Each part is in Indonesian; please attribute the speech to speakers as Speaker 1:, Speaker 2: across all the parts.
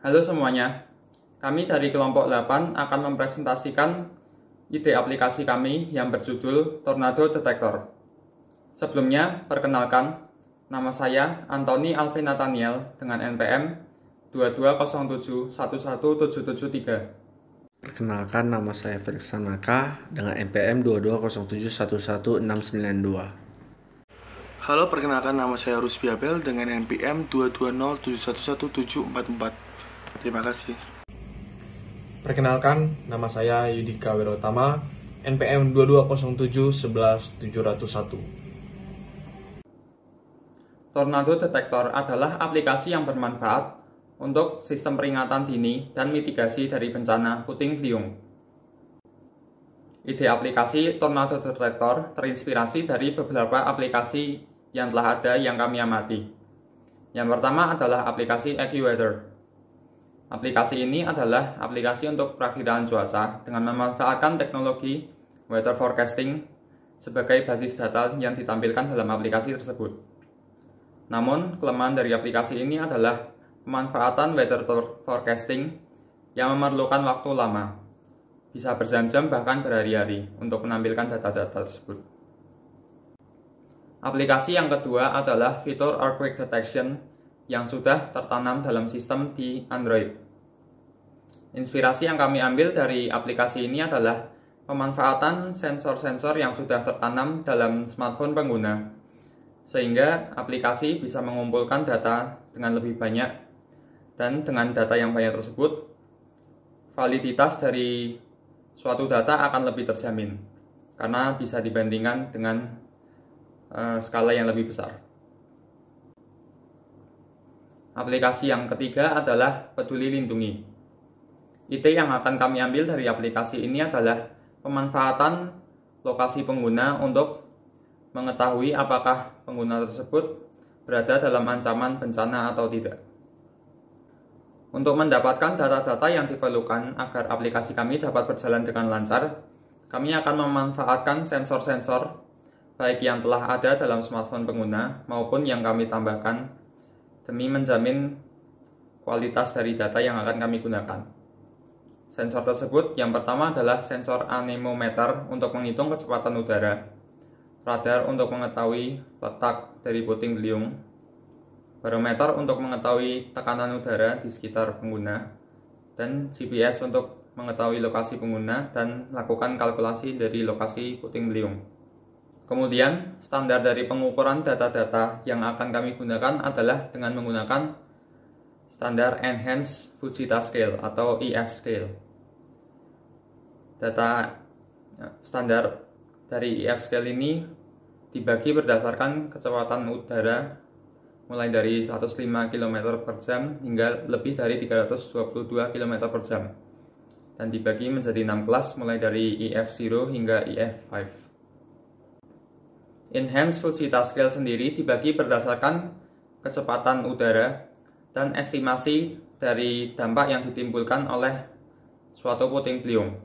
Speaker 1: Halo semuanya, kami dari kelompok 8 akan mempresentasikan ide aplikasi kami yang berjudul Tornado Detector. Sebelumnya, perkenalkan, nama saya Anthony Alvin Nathaniel dengan NPM 2207117773.
Speaker 2: Perkenalkan, nama saya Felix Tanaka dengan NPM 2207111692.
Speaker 3: Halo, perkenalkan nama saya Rusby Abel dengan NPM 2207111744. Terima kasih.
Speaker 4: Perkenalkan, nama saya Yudhika Wirotama, NPM 2207111701.
Speaker 1: Tornado Detector adalah aplikasi yang bermanfaat untuk sistem peringatan dini dan mitigasi dari bencana puting beliung. Ide aplikasi Tornado Detector terinspirasi dari beberapa aplikasi yang telah ada yang kami amati. Yang pertama adalah aplikasi AccuWeather. Aplikasi ini adalah aplikasi untuk perakiraan cuaca dengan memanfaatkan teknologi weather forecasting sebagai basis data yang ditampilkan dalam aplikasi tersebut. Namun, kelemahan dari aplikasi ini adalah pemanfaatan weather forecasting yang memerlukan waktu lama, bisa berjam-jam bahkan berhari-hari untuk menampilkan data-data tersebut. Aplikasi yang kedua adalah fitur earthquake detection yang sudah tertanam dalam sistem di Android. Inspirasi yang kami ambil dari aplikasi ini adalah pemanfaatan sensor-sensor yang sudah tertanam dalam smartphone pengguna, sehingga aplikasi bisa mengumpulkan data dengan lebih banyak, dan dengan data yang banyak tersebut, validitas dari suatu data akan lebih terjamin, karena bisa dibandingkan dengan skala yang lebih besar. Aplikasi yang ketiga adalah Peduli Lindungi. Ide yang akan kami ambil dari aplikasi ini adalah pemanfaatan lokasi pengguna untuk mengetahui apakah pengguna tersebut berada dalam ancaman bencana atau tidak. Untuk mendapatkan data-data yang diperlukan agar aplikasi kami dapat berjalan dengan lancar, kami akan memanfaatkan sensor-sensor baik yang telah ada dalam smartphone pengguna maupun yang kami tambahkan demi menjamin kualitas dari data yang akan kami gunakan. Sensor tersebut yang pertama adalah sensor anemometer untuk menghitung kecepatan udara, radar untuk mengetahui letak dari puting beliung, barometer untuk mengetahui tekanan udara di sekitar pengguna, dan GPS untuk mengetahui lokasi pengguna dan melakukan kalkulasi dari lokasi puting beliung. Kemudian, standar dari pengukuran data-data yang akan kami gunakan adalah dengan menggunakan standar Enhanced Fujita Scale atau EF Scale. Data standar dari EF Scale ini dibagi berdasarkan kecepatan udara mulai dari 105 km per jam hingga lebih dari 322 km per jam, dan dibagi menjadi 6 kelas mulai dari EF0 hingga EF5. Enhanced Fujita Scale sendiri dibagi berdasarkan kecepatan udara dan estimasi dari dampak yang ditimbulkan oleh suatu puting beliung.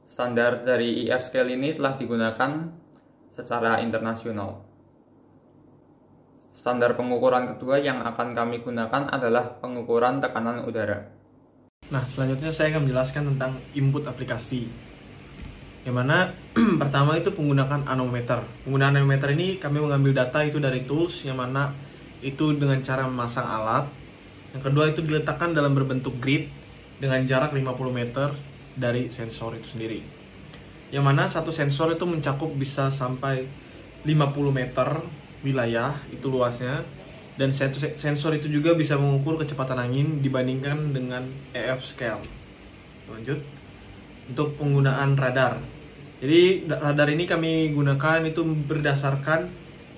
Speaker 1: Standar dari EF Scale ini telah digunakan secara internasional. Standar pengukuran kedua yang akan kami gunakan adalah pengukuran tekanan udara.
Speaker 4: Nah, selanjutnya saya akan menjelaskan tentang input aplikasi. Yang mana pertama itu penggunaan anemometer. Penggunaan anemometer ini kami mengambil data itu dari tools, yang mana itu dengan cara memasang alat. Yang kedua itu diletakkan dalam berbentuk grid dengan jarak 50 meter dari sensor itu sendiri. Yang mana satu sensor itu mencakup bisa sampai 50 meter wilayah, itu luasnya. Dan sensor itu juga bisa mengukur kecepatan angin dibandingkan dengan EF scale. Lanjut. Untuk penggunaan radar. Jadi radar ini kami gunakan itu berdasarkan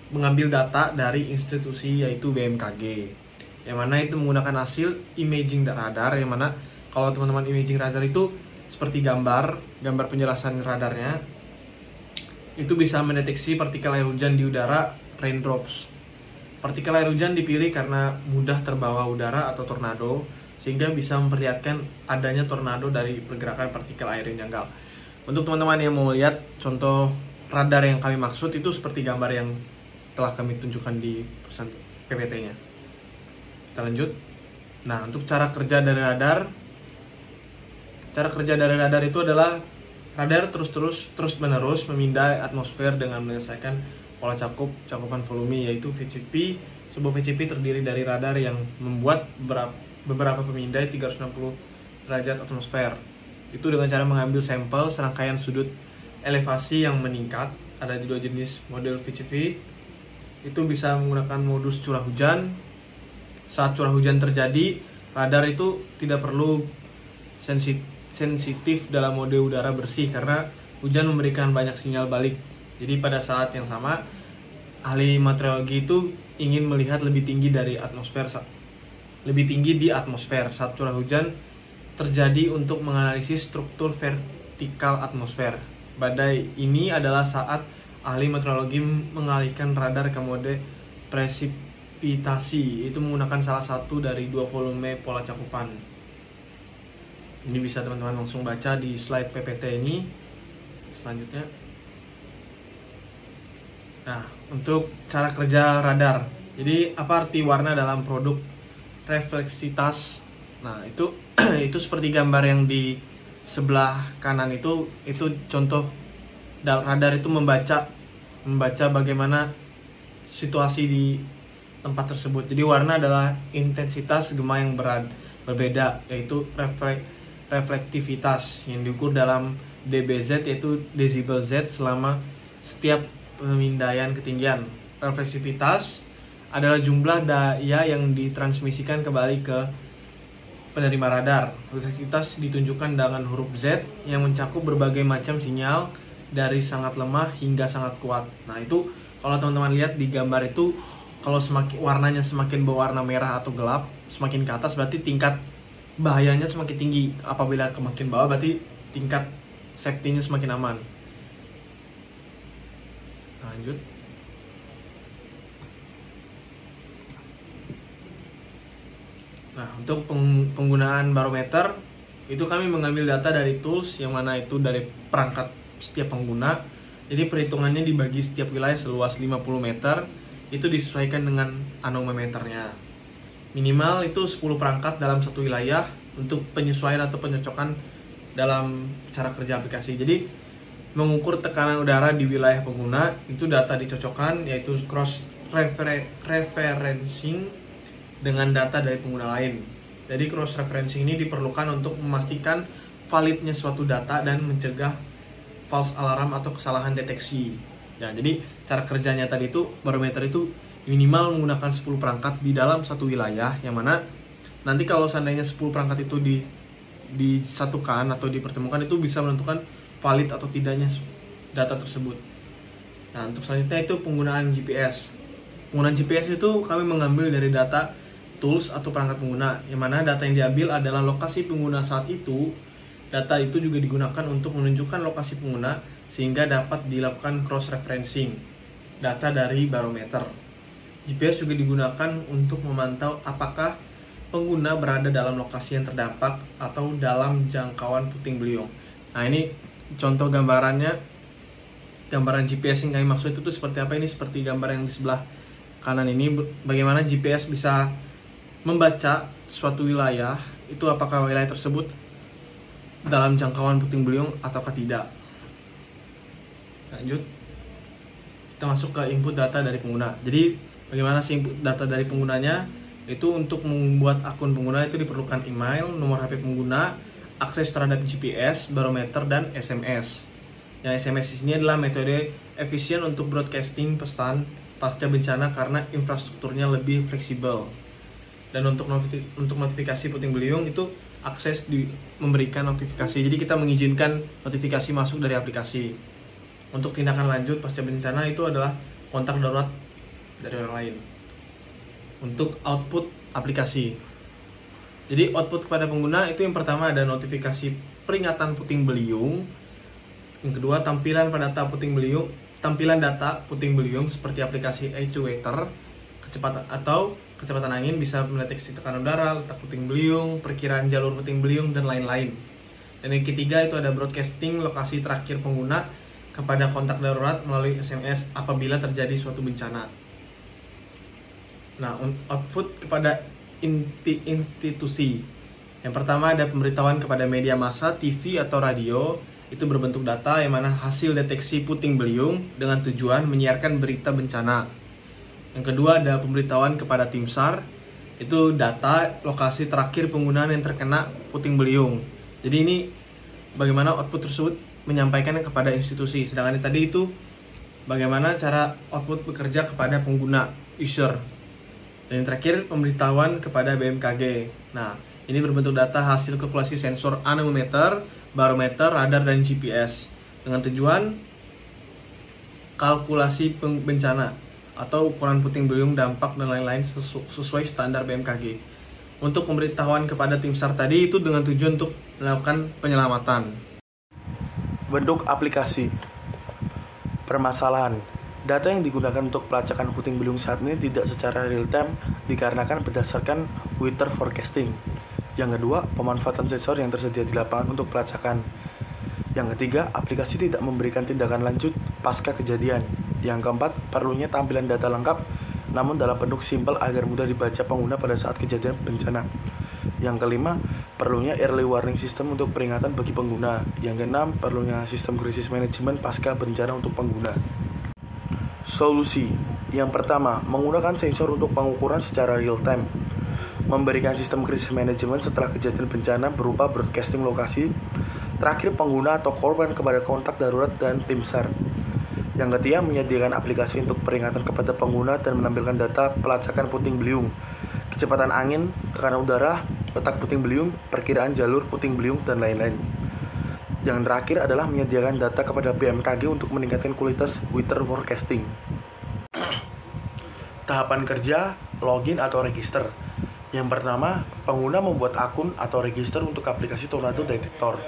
Speaker 4: mengambil data dari institusi yaitu BMKG. Yang mana itu menggunakan hasil imaging radar, yang mana kalau teman-teman imaging radar itu seperti gambar penjelasan radarnya. Itu bisa mendeteksi partikel air hujan di udara, raindrops. Partikel air hujan dipilih karena mudah terbawa udara atau tornado, sehingga bisa memperlihatkan adanya tornado dari pergerakan partikel air yang janggal. Untuk teman-teman yang mau lihat contoh radar yang kami maksud, itu seperti gambar yang telah kami tunjukkan di PPT-nya. Kita lanjut. Nah, untuk cara kerja dari radar itu adalah radar terus-menerus memindai atmosfer dengan menyelesaikan pola cakupan volume, yaitu VCP. Sebuah VCP terdiri dari radar yang membuat beberapa pemindai 360 derajat atmosfer. Itu dengan cara mengambil sampel serangkaian sudut elevasi yang meningkat. Ada dua jenis model VCP. Itu bisa menggunakan modus curah hujan. Saat curah hujan terjadi, radar itu tidak perlu sensitif dalam mode udara bersih karena hujan memberikan banyak sinyal balik. Jadi pada saat yang sama, ahli meteorologi itu ingin melihat lebih tinggi di atmosfer saat curah hujan terjadi untuk menganalisis struktur vertikal atmosfer. Badai ini adalah saat ahli meteorologi mengalihkan radar ke mode presipitasi, itu menggunakan salah satu dari dua volume pola cakupan. Ini bisa teman-teman langsung baca di slide PPT ini. Selanjutnya, nah, untuk cara kerja radar. Jadi apa arti warna dalam produk refleksitas? Nah, itu itu seperti gambar yang di sebelah kanan itu contoh radar itu membaca bagaimana situasi di tempat tersebut. Jadi warna adalah intensitas gema yang berbeda, yaitu reflektivitas yang diukur dalam dBz, yaitu desibel Z selama setiap pemindaian ketinggian. Refleksivitas adalah jumlah daya yang ditransmisikan kembali ke penerima radar. Refleksivitas ditunjukkan dengan huruf Z yang mencakup berbagai macam sinyal dari sangat lemah hingga sangat kuat. Nah, itu kalau teman-teman lihat di gambar itu, kalau warnanya semakin berwarna merah atau gelap, semakin ke atas berarti tingkat bahayanya semakin tinggi. Apabila semakin bawah berarti tingkat safety-nya semakin aman. Lanjut. Nah, untuk penggunaan barometer itu kami mengambil data dari tools, yang mana itu dari perangkat setiap pengguna. Jadi perhitungannya dibagi setiap wilayah seluas 50 meter, itu disesuaikan dengan anemometernya. Minimal itu 10 perangkat dalam satu wilayah untuk penyesuaian atau penyocokan dalam cara kerja aplikasi. Jadi mengukur tekanan udara di wilayah pengguna, itu data dicocokkan, yaitu cross referencing dengan data dari pengguna lain. Jadi cross referencing ini diperlukan untuk memastikan validnya suatu data dan mencegah false alarm atau kesalahan deteksi. Ya, jadi cara kerjanya tadi itu barometer itu minimal menggunakan 10 perangkat di dalam satu wilayah, yang mana nanti kalau seandainya 10 perangkat itu disatukan atau dipertemukan, itu bisa menentukan valid atau tidaknya data tersebut. Nah, untuk selanjutnya itu penggunaan GPS. Penggunaan GPS itu kami mengambil dari data tools atau perangkat pengguna, yang mana data yang diambil adalah lokasi pengguna saat itu. Data itu juga digunakan untuk menunjukkan lokasi pengguna sehingga dapat dilakukan cross-referencing data dari barometer. GPS juga digunakan untuk memantau apakah pengguna berada dalam lokasi yang terdampak atau dalam jangkauan puting beliung. Nah, ini contoh gambarannya. Gambaran GPS yang kami maksud itu seperti apa? Ini seperti gambar yang di sebelah kanan ini. Bagaimana GPS bisa membaca suatu wilayah, itu apakah wilayah tersebut dalam jangkauan puting beliung ataukah tidak. Lanjut, kita masuk ke input data dari pengguna. Jadi bagaimana sih input data dari penggunanya? Itu untuk membuat akun pengguna itu diperlukan email, nomor HP pengguna, akses terhadap GPS, barometer, dan SMS. Yang SMS ini adalah metode efisien untuk broadcasting pesan pasca bencana karena infrastrukturnya lebih fleksibel. Dan untuk notifikasi puting beliung itu akses memberikan notifikasi. Jadi kita mengizinkan notifikasi masuk dari aplikasi. Untuk tindakan lanjut pasca bencana itu adalah kontak darurat dari orang lain. Untuk output aplikasi, jadi output kepada pengguna itu yang pertama ada notifikasi peringatan puting beliung. Yang kedua tampilan data puting beliung seperti aplikasi actuator, kecepatan angin bisa mendeteksi tekanan udara, letak puting beliung, perkiraan jalur puting beliung, dan lain-lain. Dan yang ketiga itu ada broadcasting lokasi terakhir pengguna kepada kontak darurat melalui SMS apabila terjadi suatu bencana. Nah, output kepada institusi. Yang pertama ada pemberitahuan kepada media massa, TV atau radio, itu berbentuk data yang mana hasil deteksi puting beliung dengan tujuan menyiarkan berita bencana. Yang kedua ada pemberitahuan kepada tim SAR, itu data lokasi terakhir penggunaan yang terkena puting beliung. Jadi ini bagaimana output tersebut menyampaikannya kepada institusi, sedangkan yang tadi itu bagaimana cara output bekerja kepada pengguna, user. Dan yang terakhir pemberitahuan kepada BMKG. Nah, ini berbentuk data hasil kalkulasi sensor anemometer, barometer, radar, dan GPS dengan tujuan kalkulasi bencana atau ukuran puting beliung, dampak, dan lain-lain sesuai standar BMKG. Untuk pemberitahuan kepada tim SAR tadi itu dengan tujuan untuk melakukan penyelamatan.
Speaker 3: Bentuk aplikasi. Permasalahan. Data yang digunakan untuk pelacakan puting beliung saat ini tidak secara real time dikarenakan berdasarkan weather forecasting. Yang kedua, pemanfaatan sensor yang tersedia di lapangan untuk pelacakan. Yang ketiga, aplikasi tidak memberikan tindakan lanjut pasca kejadian. Yang keempat, perlunya tampilan data lengkap namun dalam bentuk simpel agar mudah dibaca pengguna pada saat kejadian bencana. Yang kelima, perlunya early warning system untuk peringatan bagi pengguna. Yang keenam, perlunya sistem krisis manajemen pasca bencana untuk pengguna. Solusi. Yang pertama, menggunakan sensor untuk pengukuran secara real time. Memberikan sistem krisis manajemen setelah kejadian bencana berupa broadcasting lokasi terakhir pengguna atau korban kepada kontak darurat dan tim SAR. Yang ketiga, menyediakan aplikasi untuk peringatan kepada pengguna dan menampilkan data pelacakan puting beliung, kecepatan angin, tekanan udara, letak puting beliung, perkiraan jalur puting beliung, dan lain-lain. Yang terakhir adalah menyediakan data kepada BMKG untuk meningkatkan kualitas weather forecasting. Tahapan kerja, login atau register. Yang pertama, pengguna membuat akun atau register untuk aplikasi Tornado Detector.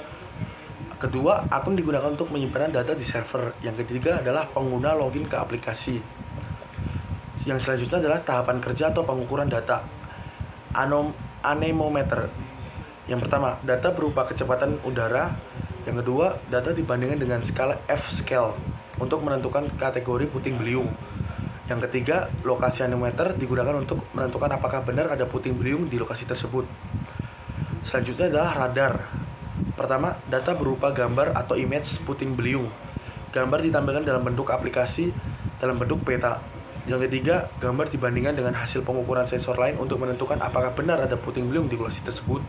Speaker 3: Kedua, akun digunakan untuk menyimpan data di server. Yang ketiga adalah pengguna login ke aplikasi. Yang selanjutnya adalah tahapan kerja atau pengukuran data. Anemometer. Yang pertama, data berupa kecepatan udara. Yang kedua, data dibandingkan dengan skala F-scale untuk menentukan kategori puting beliung. Yang ketiga, lokasi anemometer digunakan untuk menentukan apakah benar ada puting beliung di lokasi tersebut. Selanjutnya adalah radar. Pertama, data berupa gambar atau image puting beliung. Gambar ditampilkan dalam bentuk aplikasi dalam bentuk peta. Yang ketiga, gambar dibandingkan dengan hasil pengukuran sensor lain untuk menentukan apakah benar ada puting beliung di lokasi tersebut.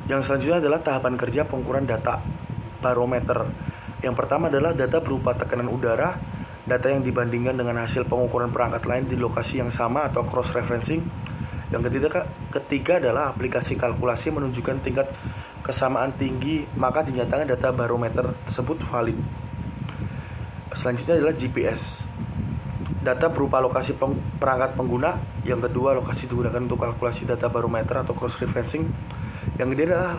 Speaker 3: Yang selanjutnya adalah tahapan kerja pengukuran data, barometer. Yang pertama adalah data berupa tekanan udara, data yang dibandingkan dengan hasil pengukuran perangkat lain di lokasi yang sama atau cross-referencing. Yang ketiga adalah aplikasi kalkulasi menunjukkan tingkat kesamaan tinggi, maka dinyatakan data barometer tersebut valid. Selanjutnya adalah GPS. Data berupa lokasi perangkat pengguna. Yang kedua, lokasi digunakan untuk kalkulasi data barometer atau cross-referencing. Yang ketiga adalah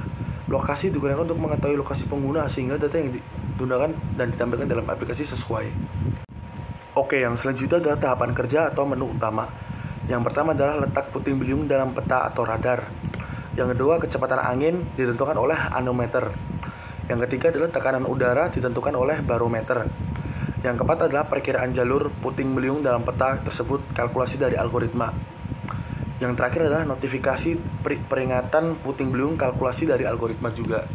Speaker 3: lokasi digunakan untuk mengetahui lokasi pengguna sehingga data yang digunakan dan ditampilkan dalam aplikasi sesuai. Oke, yang selanjutnya adalah tahapan kerja atau menu utama. Yang pertama adalah letak puting beliung dalam peta atau radar. Yang kedua, kecepatan angin ditentukan oleh anemometer. Yang ketiga adalah tekanan udara ditentukan oleh barometer. Yang keempat adalah perkiraan jalur puting beliung dalam peta tersebut, kalkulasi dari algoritma. Yang terakhir adalah notifikasi peringatan puting beliung, kalkulasi dari algoritma juga.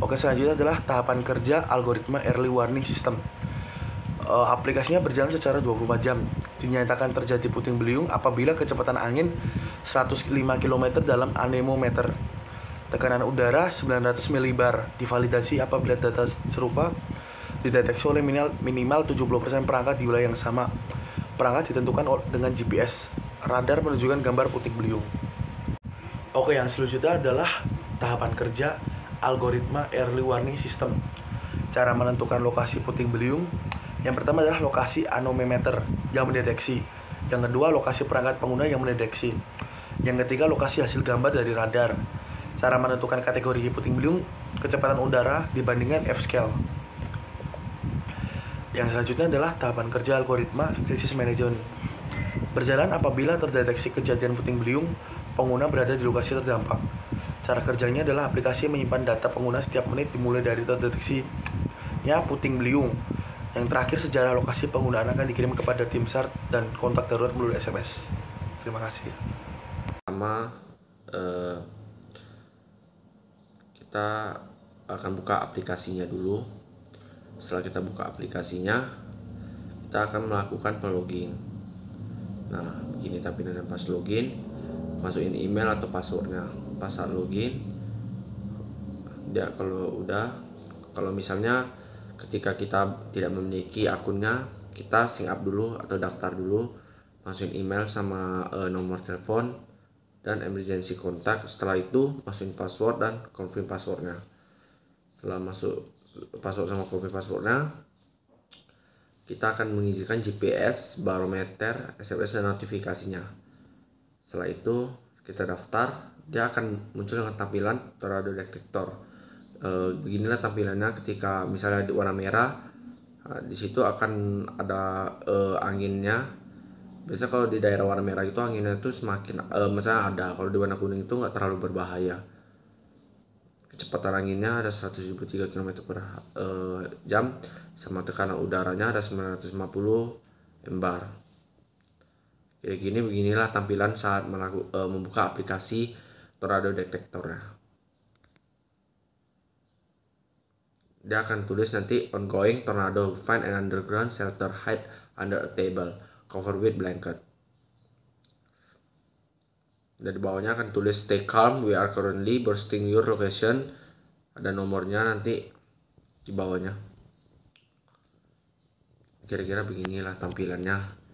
Speaker 3: Oke, selanjutnya adalah tahapan kerja algoritma early warning system. Aplikasinya berjalan secara 24 jam. Dinyatakan terjadi puting beliung apabila kecepatan angin 105 km dalam anemometer. Tekanan udara 900 mbar. Divalidasi apabila data serupa dideteksi oleh minimal 70% perangkat di wilayah yang sama. Perangkat ditentukan dengan GPS. Radar menunjukkan gambar puting beliung. Oke, yang selanjutnya adalah tahapan kerja algoritma early warning system. Cara menentukan lokasi puting beliung. Yang pertama adalah lokasi anemometer yang mendeteksi. Yang kedua, lokasi perangkat pengguna yang mendeteksi. Yang ketiga, lokasi hasil gambar dari radar. Cara menentukan kategori puting beliung, kecepatan udara dibandingkan F-scale. Yang selanjutnya adalah tahapan kerja algoritma krisis manajemen. Berjalan apabila terdeteksi kejadian puting beliung, pengguna berada di lokasi terdampak. Cara kerjanya adalah aplikasi menyimpan data pengguna setiap menit dimulai dari terdeteksinya puting beliung. Yang terakhir, sejarah lokasi penggunaan akan dikirim kepada tim SAR dan kontak darurat melalui SMS. Terima kasih.
Speaker 2: pertama kita akan buka aplikasinya dulu. Setelah kita buka aplikasinya, kita akan melakukan pelogin. Nah, begini tampilan pas login. Masukin email atau passwordnya. Pas saat login, dia kalau misalnya ketika kita tidak memiliki akunnya, kita sign up dulu atau daftar dulu, masukin email sama nomor telepon dan emergency contact. Setelah itu masukin password dan confirm passwordnya. Setelah masuk password sama confirm passwordnya, kita akan mengizinkan GPS, barometer, SMS dan notifikasinya. Setelah itu kita daftar, dia akan muncul dengan tampilan tornado detector. Beginilah tampilannya ketika misalnya di warna merah. Di situ akan ada anginnya. Biasa kalau di daerah warna merah itu anginnya itu semakin misalnya ada. Kalau di warna kuning itu nggak terlalu berbahaya. Kecepatan anginnya ada 173 km per jam, sama tekanan udaranya ada 950 bar. Kayak gini, beginilah tampilan saat membuka aplikasi tornado detector. Dia akan tulis nanti ongoing tornado, find an underground shelter, hide under a table, cover with blanket. Dan di bawahnya akan tulis stay calm, we are currently bursting your location. Ada nomornya nanti di bawahnya. Kira-kira beginilah tampilannya.